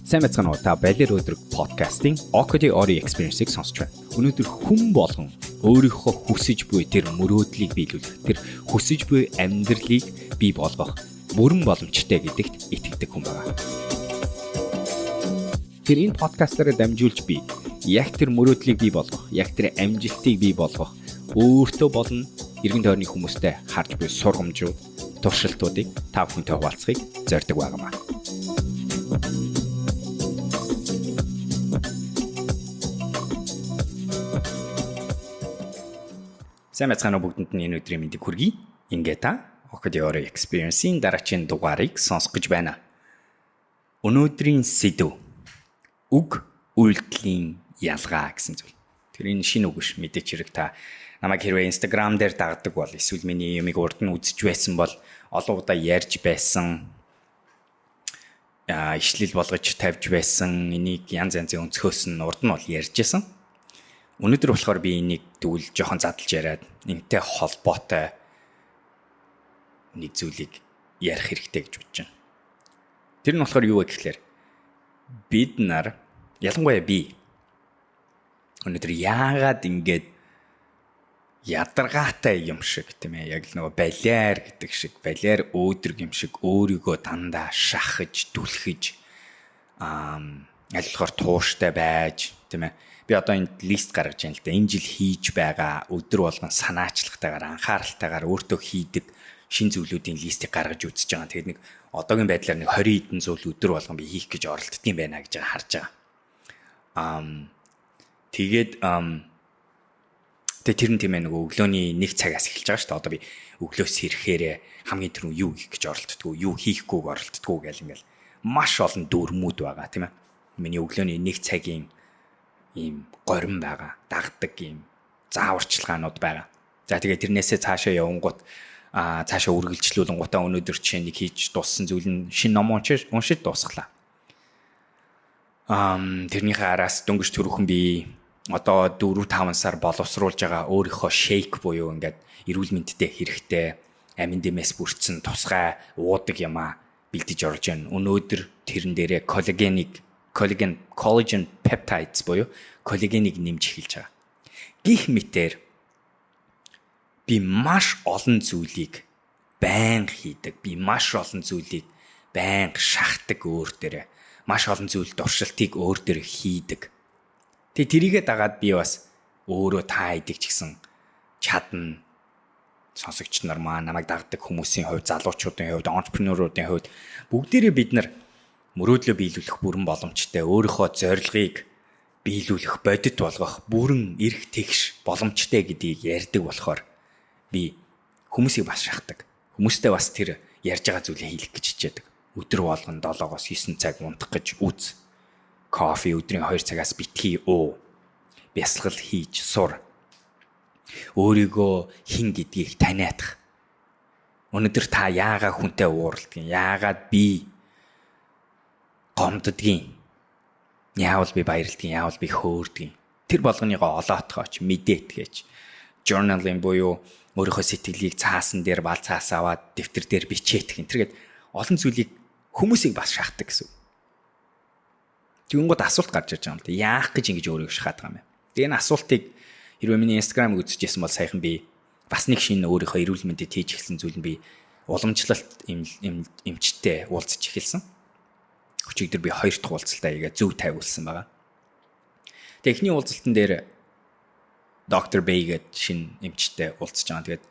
Сайн байцгаана уу? Та Балер өдрөг подкастын Okodi Ori Experience-ийг сонсч байна. Өнөөдөр хүн болгон өөрийнхөө хүсэж буй тэр мөрөөдлийг биелүүлэх, тэр хүсэж буй амьдралыг бий болгох бүрэн боломжтой гэдэгт итгэдэг хүн байна. Тэр энэ подкастаараа дамжуулж би яг тэр мөрөөдлийг бий болгох, яг тэр амжилтыг бий болгох, өөртөө болон эргэн тойрны хүмүүстэй харж буй сургамжууд, туршилтуудыг та бүхэнтэй хуваалцахыг зорддог байнамаа. Сайн байцгаана уу бүгдэнд нь энэ өдрийн мэндийг хүргэе. Ингээ та Okodi Ori Experience-ийн дараагийн дугаарыг сонсох гэж байна. Өнөөдрийн сэдв үг үйлдэлийн ялгаа гэсэн зүйл. Тэр энэ шинэ үг биш, мэдээч хэрэг та намайг хэрвээ Instagram дээр дагдаг бол эсвэл миний юмыг урд нь үзэж байсан бол олон удаа ярьж байсан, ишлэл болгож тавьж байсан, энийг янз янзын өнцгөөс нь урд нь бол ярьж байсан. Өнөөдөр болохоор би энийг тэгвэл жоохон задлж яриад энэтэй холбоотой нэг зүйлийг ярих хэрэгтэй гэж бодож байна. Тэр нь болохоор юу вэ гэхээр бид нар ялангуяа би өнөөдөр яагаад ингэж ядаргаатай юм шиг тийм ээ, яг л нөгөө балиар гэдэг шиг, балиар өөдрөг юм шиг өөрийгөө дандаа шахаж, түлхэж аль болохоор тууштай байж тийм ээ. Би одоо энэ лист гаргаж байна л да. Энэ жил хийж байгаа өдөр болгон санаачлагтайгаар, анхааралтайгаар өөртөө хийдэг шин зүйлүүдийн листийг гаргаж үзэж байгаа. Тэгээд нэг одоогийн байдлаар нэг 20 хэдэн зүйл өдөр болгон би хийх гэж оролддог юм байна гэж харж байгаа. Тэгээд тэр нь тийм ээ, нөгөө өглөөний 1 цагаас эхэлж байгаа шүү дээ. Одоо би өглөөс ирэхээр хамгийн түрүү юу хийх гэж оролддог, юу хийхгүйг оролддог гэл ингээл маш олон дүрмүүд байгаа тийм ээ. Миний өглөөний 1 цагийн ийм горин байгаа, дагдаг ийм зааварчилгаанууд байгаа. За тэгээд тэрнээсээ цаашаа явангууд цаашаа үргэлжлүүлэнгуудаа өнөөдөр чинь нэг хийж дууссан зүйл нь шинэ ном уншиж дуусглаа. Тэрнийхээ араас дөнгөж түрүүхэн би одоо 4-5 сар боловсруулж байгаа өөрийнхөө шейк буюу ингээд эрүүл мэндэд хэрэгтэй амин дэмээс бүрдсэн тусгай уудаг юмаа бэлдэж орж байна. Өнөөдөр тэрэн дээрээ collagen peptides буюу коллагенийг нэмж эхэлж байгаа. Гэх мэтээр би маш олон зүйлийг байнга хийдэг. Би маш олон зүйлийг байнга шахдаг өөр дээрээ. Маш олон зүйл дуршилтыг өөр дээрээ хийдэг. Тэгээ тэрийгэ дагаад би бас өөрөө та хийдэг ч гэсэн чадна. Сонсогч нар маань намайг дагдаг хүмүүсийн хувьд, залуучуудын хувьд, entrepreneur-уудын хувьд бүгдээрээ бид нар мөрөөдлөө биелүүлэх бүрэн боломжтой, өөрийнхөө зорилгыг биелүүлэх, бодит болгох бүрэн эрх тэгш боломжтой гэдгийг ярьдаг болохоор би хүмүүсийг бас шахдаг. Хүмүүстэй бас тэр ярьж байгаа зүйлээ хийх гэж хичээдэг. Өдөр болгон 7-оос 9 цаг унтах гэж үз. Кофе өдрийн 2 цагаас битгий уу. Бясалгал хийж сур. Өөрийгөө хэн гэдгийг таниадах. Өнөөдөр та яагаад хүнтэй ууралдаг юм? Яагаад би гомддгийн, яавал би баярлдгийн, яавал би хөөрдгийн. Тэр болгоныгоо олоотгооч, мэдээтгэж, journaling буюу өөрийнхөө сэтгэлийг цаасан дээр бал цаас аваад дэвтэр дээр бичээдэх энэ төргээд олон зүйлийг хүмүүсийг бас шахдаг гэсэн. Тэгвэл асуулт гарч ирж байгаа юм л да. Яах гэж ингэж өөрийгөө шахаад байгаа юм бэ? Тэгээ энэ асуултыг хэрвээ миний Instagram-ыг үзчихсэн бол саяхан би бас нэг шинэ өөрийнхөө эрүүл мэндэд хийж эхэлсэн зүйл нь би уламжлалт эмчтэй уулзаж эхэлсэн. Өчигдөр би 2 дахь уулзалтаа хийгээд зөв тавиулсан байгаа. Тэгээ эхний уулзалтан дээр доктор Бэй гэдэг шинэ эмчтэй уулзаж байгаа. Тэгээд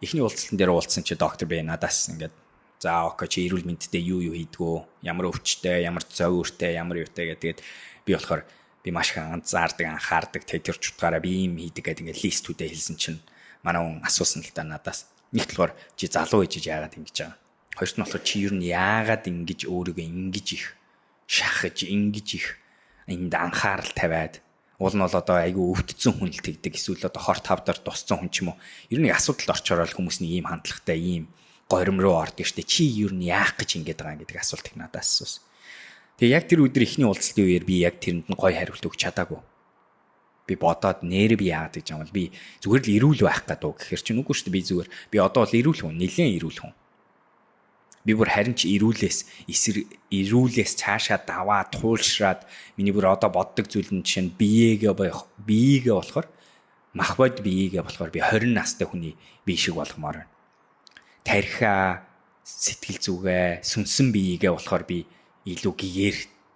эхний уулзалтан дээр уулзсан чи доктор Бэй надаас ингээд за окей чи эрүүл мэндэд юу хийдгүү, ямар өвчтэй, ямар зовёртэй, ямар юутай гэдэг. Би болохоор би маш их анхаардаг, тэр чутгаараа би юм хийдэг гэдэг ингээд листүүдээ хэлсэн чинь манай хүн асуусан л да надаас. Нэгт болохоор чи залуу ээж яагаад ингэж байгаа. Хоёрт нь болохоор чи ер нь яагаад ингэж өөрийгөө ингэж их шахаж, ингэж их энд анхаарал тавиад уул нь бол одоо айгүй өвдсөн хүн л тэгдэг, эсвэл одоо хорт хавдар тусцсан хүн ч юм уу. Ер нь асуудал орчороо хүмүүс нэг ийм хандлагатай, ийм горим руу ордог штэ. Чи ер нь яах гэж ингэж байгаа гэдэг асуулт их надаас асуусан. Тэгээ яг тэр өдөр ихний уулзалтын үеэр би яг тэрэнд нь гоё хариулт өгч чадаагүй. Би бодоод нэрээ би яагаад гэж юм бол би зүгээр л эрүүл байх гэдэг үү гэхэр чинь үгүй штэ. Би зүгээр би одоо бол эрүүл хүн, нэлээд эрүүл хүн. Би бүр харин ч эрүүлээс цаашаа даваа туулшраад миний бүр одоо боддог зүйл нь жишээ нь биеигээ болохоор махбод биеигээ болохоор би 20 настай хүний бие шиг болгомоор байна. Тархиа, сэтгэл зүгээ, сүнсэн биеигээ болохоор би илүү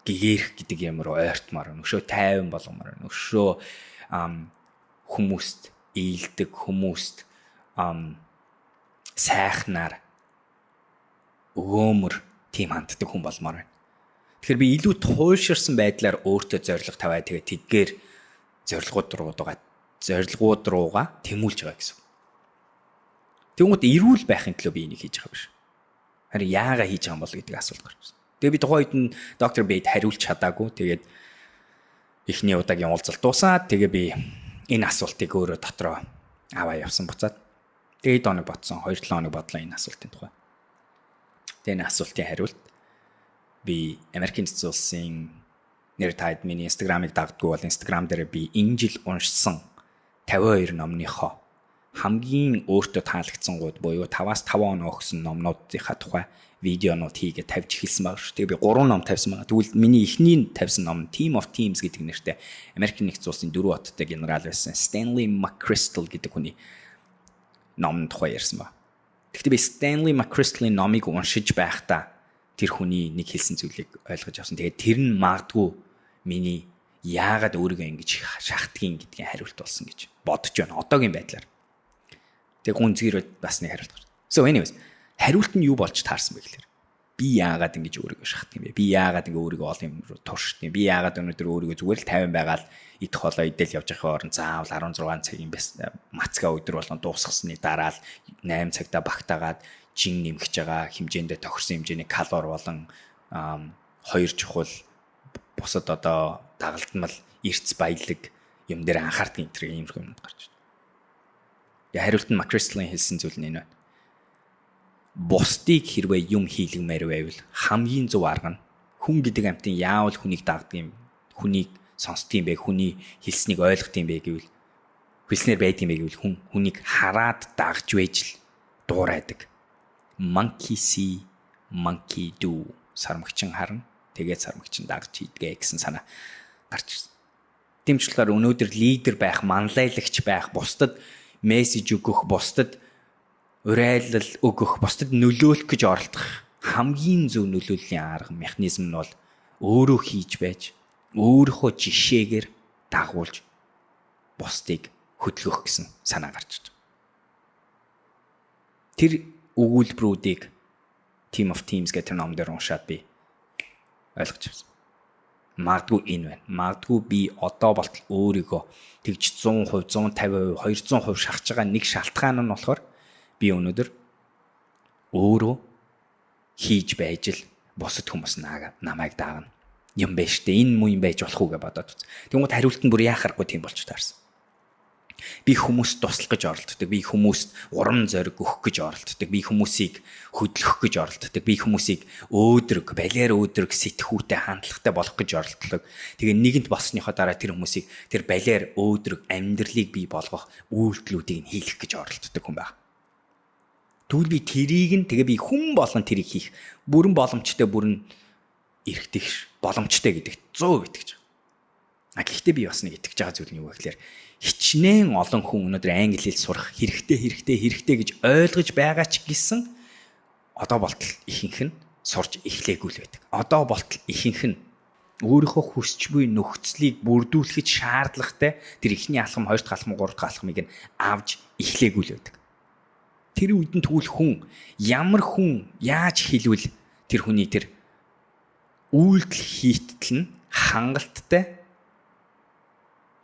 гэгэрх гэдэг юм руу ойртмаар байна. Өшөө тайван болгомоор байна. Өшөө хүмүүст ээлдэг, хүмүүст сайхнаар өгөөмөр тийм ханддаг хүн болмоор байна. Тэгэхээр би илүү туйлширсан байдлаар өөртөө зориг тавиад тэгээ тэдгээр зорилгууд руугаа тэмүүлж байгаа гэсэн. Тэгмээд эрүүл байхын төлөө би энийг хийж байгаа биш. Харин яагаад хийж байгаа юм бол гэдэг асуулт гарч ирсэн. Тэгээ би тухайн үед нь доктор Бэйд хариулж чадаагүй. Тэгээд эхний удаагийн уулзалт дуусаад тэгээ би энэ асуултыг өөрөө дотроо аваа явсан буцаад тэгээд оног ботсон 2-7 хоног бодлоо энэ асуултын тухай. Тэгээ энэ асуултын хариулт би Америкийн эзэн улсын нэр таад миний Instagram-ыг дагдаггүй бол Instagram дээр би энэ жил уншсан 52 номныхоо хамгийн өөртөө таалагдсан гууд буюу 5-5 оноо өгсөн номнуудынхаа тухай видеонууд хийгээд тавьж эхэлсэн байгаа шүү. Тэгээ би 3 ном тавьсан байгаа. Тэгвэл миний эхний тавьсан ном Team of Teams гэдэг нэртэй Америкийн нэгдсэн улсын 4 хоттой генерал байсан Stanley McChrystal гэдэг хүний номын тухай ярьсан байна. Гэхдээ би Stanley McChrystal-ийн номыг уншиж байхдаа тэр хүний нэг хэлсэн зүйлийг ойлгож авсан. Тэгээд тэр нь магадгүй миний яагаад өөрийгөө ингэж шахдгийг гэдгийн хариулт болсон гэж бодож байна. Одоогийн байдлаар. Тэгээ гүнзгийрээ бас нэг хариулт гарсан. So anyways, хариулт нь юу болж таарсан бэ гэхээр би яагаад ингэж өөрийгөө шахдаг юм бэ? Би яагаад ингэ өөрийгөө олон юм руу туршдаг юм? Би яагаад өнөөдөр өөрийгөө зүгээр л 50 байгаад идэх холоо идэл явж байхын оронд заавал 16 цагийн мацгаа өдөр болгон дуусгасны дараа л 8 цагта багтаагаад жин нэмгэж байгаа хэмжээндээ тохирсон хэмжээний калори болон 2 чухал бусад одоо дагалдмал эрц баялаг юм дээр анхаардаг энэ юмнууд гарч байна. Хариулт нь McChrystal-ийн хэлсэн зүйл нь энэ байна. Бусдыг хэрвээ юм хийлгэмээр байвал хамгийн зөв арга нь хүн гэдэг амьтан яавал хүнийг дагдаг юм, хүнийг сонсдог юм бэ, хүний хэлснийг ойлгох юм бэ гэвэл хэлснээр байдаг юм бэ гэвэл хүнийг хараад дагж байж л дуурайдаг. Monkey see, monkey do. Сармагчин харна, тэгээд сармагчин дагж хийдгээ гэсэн санаа гарч ирсэн. Тэмчлэлээр өнөөдөр лидер байх, манлайлагч байх, бусдад мессеж өгөх, бусдад урайлал өгөх, бусдад нөлөөлөх гэж оролдох хамгийн зөв нөлөөллийн арга механизм нь бол өөрөө хийж байж, өөрийнхөө жишээгээр дагуулж бусдыг хөдөлгөх гэсэн санаа гарч ирж байна. Тэр өгүүлбэрүүдийг Team of Teams гэдэг ном дээр уншаад би ойлгож авсан. Магадгүй энэ байна. Магадгүй би одоо болтол өөрийгөө тэгж 100%, 150%, 200% шахаж байгаа нэг шалтгаан нь болохоор би өнөөдөр өөрөө хийж байж л бусад хүмүүс намайг даагна. Юм байна штэ. Энэ муу юм байж болох уу гэж бодоод үз. Тэгмээд хариулт нь бүр яахааргүй тийм болж таарсан. Би хүмүүст туслах гэж оролддог. Би хүмүүст урам зориг өгөх гэж оролддог. Би хүмүүсийг хөдлөх гэж оролддог. Би хүмүүсийг балиар сэтгүүтэй хандлагатай болох гэж оролддог. Тэгээ нэгэнт болсныхоо дараа тэр хүмүүсийг тэр балиар амьдралыг бий болгох үйлдэлүүдийг хийх гэж оролддог хүн байна. Тэгвэл би тэрийг нь би хүн болон тэрийг хийх бүрэн боломжтой, бүрэн эрхтэй боломжтой гэдэгт 100% итгэж байгаа. Гэхдээ би бас нэг итгэж байгаа зүйл нь юу вэ гэхээр хичнээн олон хүн өнөөдөр англи хэл сурах хэрэгтэй гэж ойлгож байгаа ч гэсэн одоо болтол ихэнх нь сурж эхлээгүй л байдаг. Одоо болтол ихэнх нь өөрийнхөө хүсч буй нөхцөлийг бүрдүүлэхэд шаардлагатай тэр ихний алхам, хоёр дахь алхам, гурав дахь алхмыг нь авж эхлээгүй л байдаг. Тэр үед нь тэгвэл ямар хүн яаж хэлвэл тэр хүний тэр үйлдэл хийтэл нь хангалттай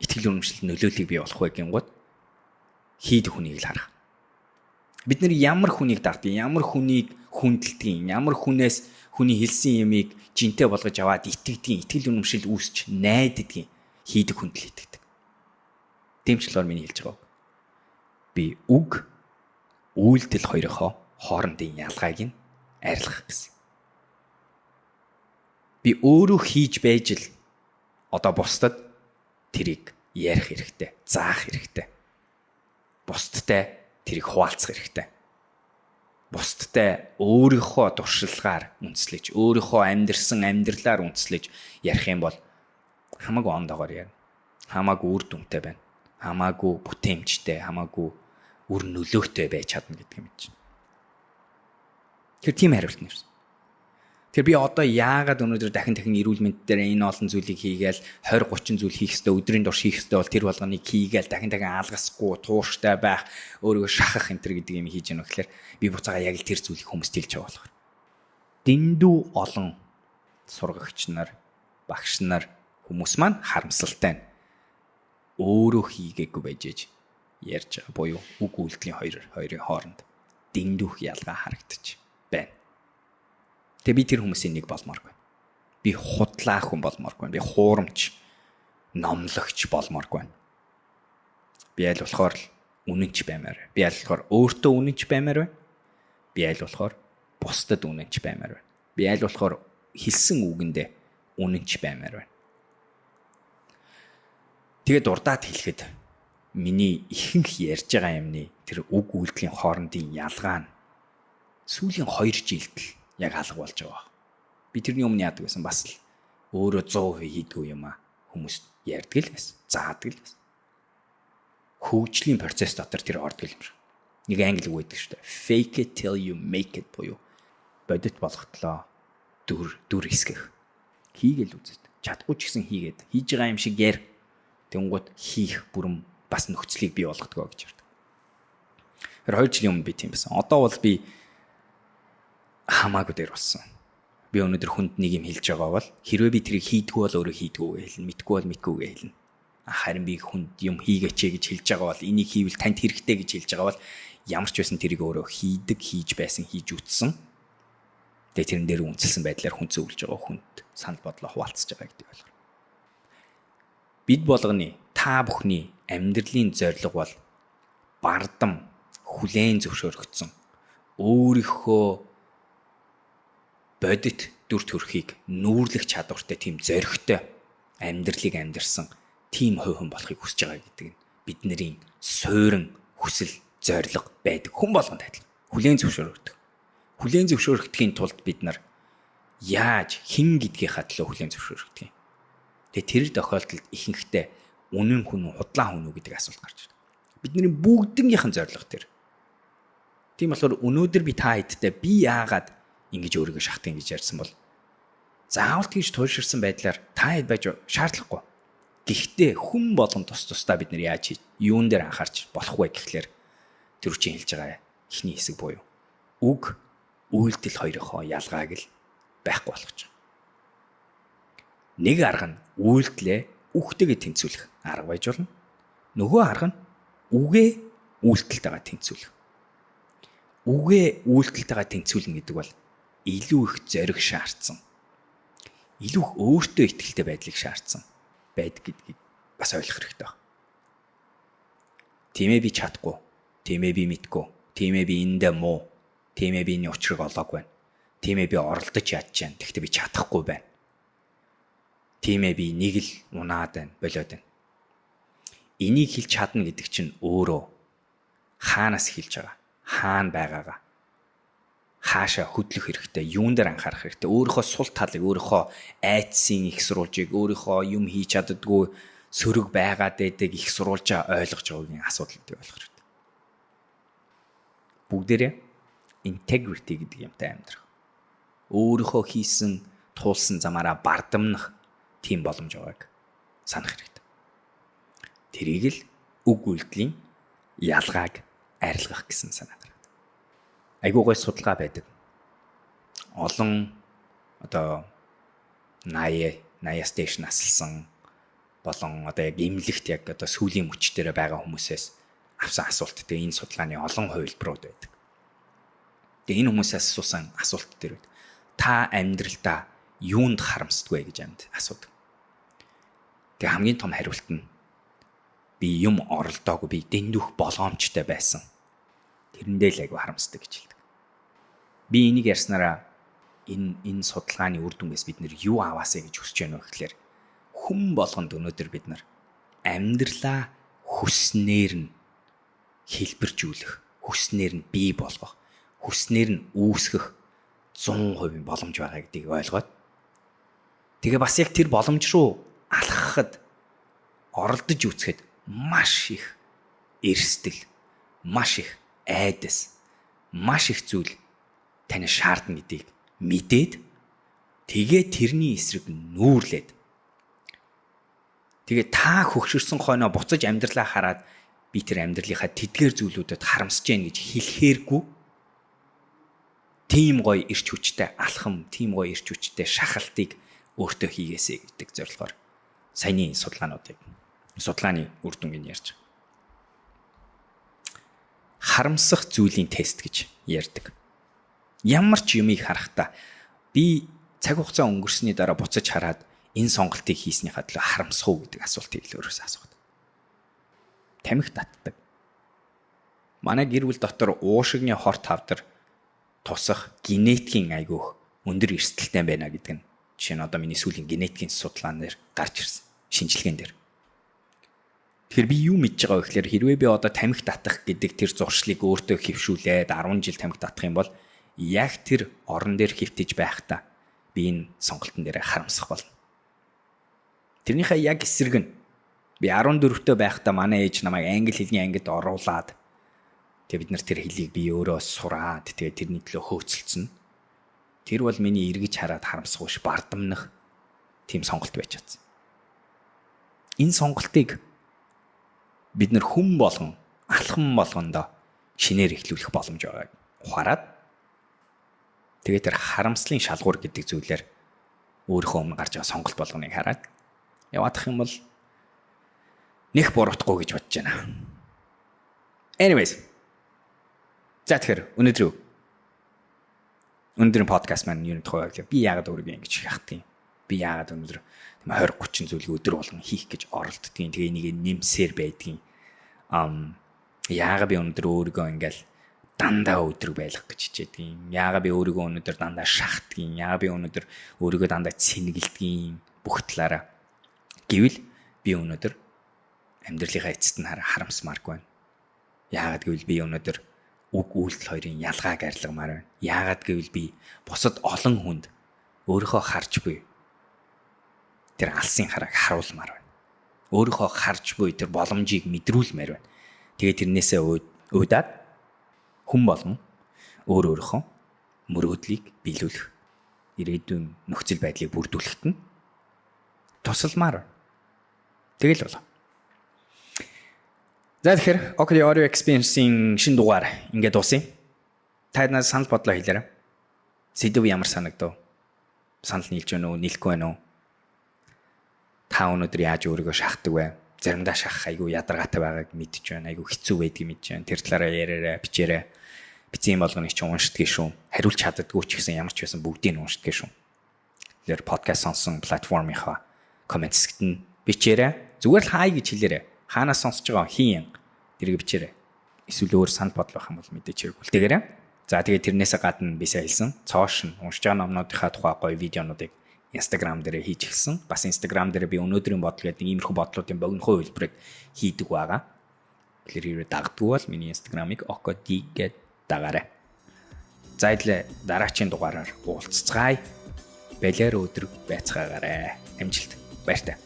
итгэл үнэмшил нөлөөллийг бий болох вэ гингод хийдэг хүнийг л харах. Бид нэр ямар хүнийг дагдаг, ямар хүнийг хүндэлдэг, ямар хүнээс хүний хэлсэн ямыг жинтэй болгож аваад итгэдэг, итгэл үнэмшил үүсч найддаг, хийдэг хүндэл итгэдэг. Тэмчлэлээр миний хэлж байгаа. Би үг, үйлдэл хоёроо хоорондын ялгааг нь арилгах гэсэн. Би өөрөө хийж байж л одоо бусдад тэрийг ярих хэрэгтэй, заах хэрэгтэй. Бусдтай тэрийг хуваалцах хэрэгтэй. бусдтай өөрийнхөө туршлагаар үндэслэж, өөрийнхөө амьдрсан амьдралаар үндэслэж ярих юм бол хамаагүй он догоор ярина. Хамаагүй үр дүнтэй байна. Хамаагүй бүтээмжтэй, хамаагүй үр нөлөөтэй байж чадна гэдэг юм чинь. Тэр тийм хариулт нэрсэн. Тэр би одоо яагаад өнөөдөр дахин эрүүл мэнд дээр энэ олон зүйлийг хийгээл 20 30 зүйл хийх ёстой, өдрийн турш хийх ёстой бол тэр болгоныг хийгээл дахин алгасахгүй, тууштай байх, өөрийгөө шахах энэ төр гэдэг юм хийж яах вэ гэхээр би буцаага яг л тэр зүйлийг хүмүүст хэлж байгаа болохоор. Дэндүү олон сургагч нар, багш нар, хүмүүс маань харамсалтай нь өөрөө хийгээгүй байж ээж ярьж байгаа буюу үг үйлдэлийн хоёрын хооронд дэндүүх ялгаа харагдаж байна. Тэгээ би тэр хүмүүсийн нэг болмооргүй. Би худлаа хүн болмооргүй. Би хуурамч, номлогч болмооргүй. Би аль болохоор үнэнч баймаар. Би аль болохоор өөртөө үнэнч баймаар байна. Би аль болохоор бусдад үнэнч баймаар байна. Би аль болохоор хэлсэн үгэндээ үнэнч баймаар байна. Тэгээд дурдаад хэлэхэд миний ихэнх ярьж байгаа юмны тэр үг үйлдэлийн хоорондын ялгаа нь сүүлийн 2 жилд яг алга болж байгаа. Би тэрний өмнө яадаг байсан бас л өөрөө 100% хийдгүү юм а хүмүүс ярьдаг л байсан. Заадаг л байсан. Хөгжлийн процесс дотор тэр ордог юм шиг. Нэг англи үг байдаг шүү дээ. Fake it till you make it буюу бодит болготлоо дүр хэсгэх. Хийгээл үзээд чадахгүй ч гэсэн хийгээд хийж байгаа юм шиг яар. Тэнгууд хийх бүрэн бас нөхцөлийг бий болгодгоо гэж ярьдаг. Тэр 2 жилийн өмнө би тийм байсан. Одоо бол би хамаагүй дээр болсон. Би өнөөдөр хүнд нэг юм хэлж байгаа бол хэрвээ би тэрийг хийдгүү бол өөрөө хийдгүүгээ хэлнэ, мэдгүй бол мэдгүйгээ хэлнэ. Харин би хүнд юм хийгээч гэж хэлж байгаа бол энийг хийвэл танд хэрэгтэй гэж хэлж байгаа бол ямар ч байсан тэрийг өөрөө хийж байсан, хийж үтсэн. Тэгээ тэрэн дээр үнэлсэн байдлаар хүн зөвлөж байгаа хүнд санал бодлоо хуваалцаж байгаа гэдэг ойлгоо. Бид болгоны та бүхний амьдралын зорилго бол бардам хүлээн зөвшөөрөгдсөн өөрийнхөө бодит дүр төрхийг нүүрлэх чадвартай тийм зоригтой амьдралыг амьдарсан тийм хувь хүн болохыг хүсэж байгаа гэдэг нь бидний суурин хүсэл зориг байдаг хүн болгонд адил хүлээн зөвшөөрөгдөх. Хүлээн зөвшөөрөгдөхийн тулд бид нар яаж хин гэдгийнхаа төлөө хүлээн зөвшөөрөгдөх юм. Тэгээ тэр тохиолдолд ихэнхдээ үнэн хүн үү худлаа хүн үү гэдэг асуулт гарч ирдэг. Бидний бүгднгийнхэн зориг тэр. Тийм болохоор өнөөдөр би та хэдтэй би яагаад ингэж өөрийгөө шахтын гэж ярьсан бол заавал тийж туйлширсан байдлаар та хэд байж шаардлагагүй. Гэхдээ хүн болгон тусдаа бид нар яаж юун дээр анхаарч болох вэ гэхлээр тэр үчийн хэлж байгаа ихний хэсэг буюу үг үйлдэл хоёрынхоо ялгааг л байхгүй болгож байгаа. Нэг арга нь үйлдэлээ үгтэйгээ тэнцвүүлэх арга байж болно. Нөгөө арга нь үгээ үйлдэлтэйгээ тэнцвүүлэх. Үгээ үйлдэлтэйгээ тэнцвүүлнэ гэдэг бол илүү их зориг шаардсан. Илүү их өөртөө итгэлтэй байдлыг шаардсан байдаг гэдгийг бас ойлгох хэрэгтэй байна. Тиймээ би чадахгүй, тиймээ би мэдгүй, тиймээ би эндээ муу, тиймээ би энэ учрыг олоогүй байна. Тиймээ би оролдож ядчихжээ. Тэгэхдээ би чадахгүй байна. Тиймээ би нэг л унаад байна, болоод байна. Энийг хэлж чадна гэдэг чинь өөрөө хаанаас хэлж байгаа, хаана байгаагаа хаашаа хөдлөх хэрэгтэй, юун дээр анхаарах хэрэгтэй, өөрийнхөө сул талыг, өөрийнхөө айдсын их сурвалжийг, өөрийнхөө юм хийж чаддаггүй сөрөг байгаад байдаг их сурвалжаа ойлгож байгаагийн асуудал гэдэг ойлгох хэрэгтэй. Бүгдээрээ integrity гэдэг юмтай амьдрах. Өөрийнхөө хийсэн, туулсан замаараа бардамнах тийм боломж байгааг санах хэрэгтэй. Тэрийг л үг үйлдэлийн ялгааг арилгах гэсэн санаа гараад. Айгуу гой судалгаа байдаг. Олон одоо 80-аас дээш наслсан болон одоо яг эмнэлэгт яг одоо сүүлийн мөч дээр байгаа хүмүүсээс авсан асуулт. Тэгээ энэ судалгааны олон хувилбарууд байдаг. Тэгээ энэ хүмүүсээс асуусан асуулт дээр та амьдралдаа юунд харамсдагвэ гэж асуудаг. Тэгээ хамгийн том хариулт нь би юм оролдоогүй, би дэндүүх болгоомжтой байсан. Тэрэндээ л айгу харамсдаг гэж хэлдэг. Би энийг ярьснараа энэ судалгааны үр дүнгээс бид нэр юу аваасаа гэж хүсэж байна вэ гэхээр хүн болгонд өнөөдөр бид нар амьдралаа хүснээр нь хэлбэржүүлэх, хүснээр нь бий болгох, хүснээр нь үүсгэх 100% боломж байгаа гэдгийг ойлгоод тэгээ бас яг тэр боломж руу алхахад оролдож үзэхэд маш их эрсдэл, маш их айдас, маш их зүйл тань шаардна гэдгийг мэдээд тэгээ тэрний эсрэг нүүрлээд тэгээ та хөгшөрсөн хойноо буцаж амьдралаа хараад би тэр амьдралынхаа тэдгээр зүйлүүдэд харамсаж гэн гэж хэлэхээргүй тийм гоё ирч хүчтэй алхам, тийм гоё ирч хүчтэй шахалтыг өөртөө хийгээсэй гэдэг зорилгоор саяны судалгааны үр дүнгийг ярьж байгаа. Харамсах зүйлийн тест гэж ярьдаг. Ямар ч юмыг харахтаа би цаг хугацаа өнгөрсөний дараа буцаж хараад энэ сонголтыг хийснийхаа төлөө харамсах уу гэдэг асуултыг л өөрөөсөө асуух. Тамхи татдаг. Манай гэр бүл дотор уушигны хорт хавдар тусах генетикийн айгүйх өндөр эрсдэлтэй байна гэдэг нь жишээ нь одоо миний сүүлийн генетикийн судалгаан дээр гарч ирсэн шинжилгээнд дээр. Тэгэхээр би юу мэдж байгаа вэ гэхээр хэрвээ би одоо тамхи татах гэдэг тэр зуршлыг өөртөө хэвшүүлээд 10 жил тамхи татах юм бол яг тэр орон дээр хөвтөж байхдаа би энэ сонголтын дээр харамсах болно. Тэрнийхээ яг эсрэг нь би 14-т байхдаа манай ээж намайг англи хэлний ангид оруулаад тэгээ бид нар тэр хэлийг би өөрөө сураад тэгээ тэрний төлөө хөөцөлдсөн. Тэр бол миний эргэж хараад харамсах биш бардамнах тийм сонголт байж чадсан. Энэ сонголтыг бид нар хүм болгон алхам болгондоо шинээр эхлүүлэх боломж байгааг ухаарад тэгээд тэр харамслын шалгуур гэдэг зүйлээр өөрийнхөө өмнө гарч байгаа сонголт болгоныг хараад яваадах юм бол нэх буруутахгүй гэж бодож байна. Anyways. За тэгэхээр өнөөдрийн подкаст маань юу нөхөйг би яагаад өөрийгөө ингэж хахдаг юм. Би яагаад өнөөдөр 20-30 зүйлийг өдөр болгон хийх гэж оролддгийн. Тэгээ энийг нэмсээр байдгийн. Яагаад би өнөөдөр өөрийгөө ингээл дандаа өдрөг байлгах гэж хичээдгийн. Яагаад би өөрийгөө өнөөдөр дандаа шахтгийн. Яагаад би өнөөдөр өөрийгөө дандаа цэнгэлдгийн бүх талаараа гэвэл би өнөөдөр амьдралынхаа эцэст нь харамсмааргүй байна. Яагаад гэвэл би өнөөдөр үг үйлдэл хоёрын ялгааг арилгамаар байна. Яагаад гэвэл би бусад олон хүнд өөрийнхөө харж буй тэр алсын харааг харуулмаар байна. Өөрийнхөө харж буй тэр боломжийг мэдрүүлмээр байна. Тэгээ тэрнээсээ уйдаад хүн болгон өөрийнхөө мөрөөдлийг биелүүлэх ирээдүйн нөхцөл байдлыг бүрдүүлэхэд нь тусалмаар байна. Тэгэл болоо. За тэгэхээр Oakley Audio Experience-ийн шинэ дугаар ингээд дуусъя. Та надад санал бодлоо хэлээрэй. Сэдв ямар санагдав? Санал нийлж байна уу, нийлэхгүй байна уу? Та өнөөдөр яаж өөрийгөө шахдаг вэ? Заримдаа шахах айгүй ядаргаатай байгааг мэдж байна. Айгүй хэцүү байдгийг мэдж байна. Тэр талаараа яриараа, бичээрэй. Бицэн болгоныг чи уншдгийг шүү. Хариулж чаддаггүй ч гэсэн ямар ч байсан бүгдийг нь уншдгийг шүү. Тэр подкаст сонсон платформынхаа комент хэсэгт нь бичээрэй. Зүгээр л хай гэж хэлээрэй. Хаанаас сонсож байгаа хийн тэрийг бичээрэй. Эсвэл өөр санал бодол байх юм бол мэдээч хэрэг үлдээгээрэй. За тэгээд тэрнээсээ гадна би сайн хэлсэн. Цоошин уншиж байгаа номнуудынхаа тухай гоё видеонуудыг Instagram дээр хийж эхэлсэн. Бас Instagram дээр би өнөөдрийн бодол гэдэг иймэрхүү бодлуудын богино хувилбарыг хийдэг байгаа. Тэгэхээр дагдаг бол миний Instagram-ыг okodi гэд дагаарай. За идлээ дараачийн дугаараар уулзцгаая. Балиар өдрөг байцгаагаарай. Амжилт. Баяртай.